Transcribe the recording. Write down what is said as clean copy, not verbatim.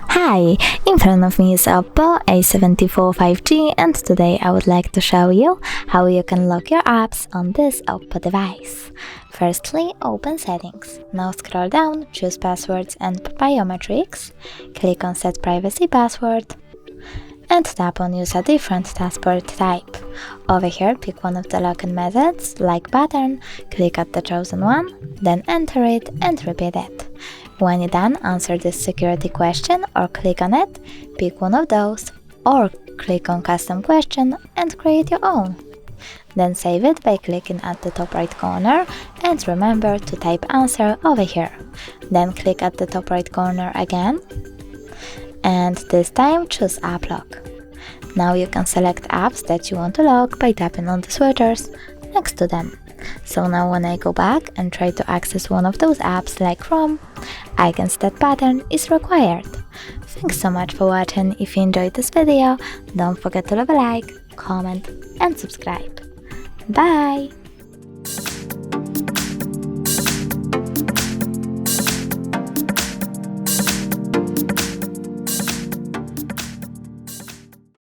Hi, in front of me is OPPO A74 5G, and today I would like to show you how you can lock your apps on this OPPO device. Firstly, open Settings. Now scroll down, choose Passwords and Biometrics, click on Set Privacy Password, and tap on Use a different passport type. Over here, pick one of the login methods, like pattern, click at the chosen one, then enter it and repeat it. When you're done, answer this security question or click on it, pick one of those, or click on Custom Question and create your own. Then save it by clicking at the top right corner and remember to type answer over here. Then click at the top right corner again and this time choose App Lock. Now you can select apps that you want to lock by tapping on the switchers next to them. So now when I go back and try to access one of those apps like Chrome, I can see that pattern is required. Thanks so much for watching. If you enjoyed this video, don't forget to leave a like, comment and subscribe. Bye!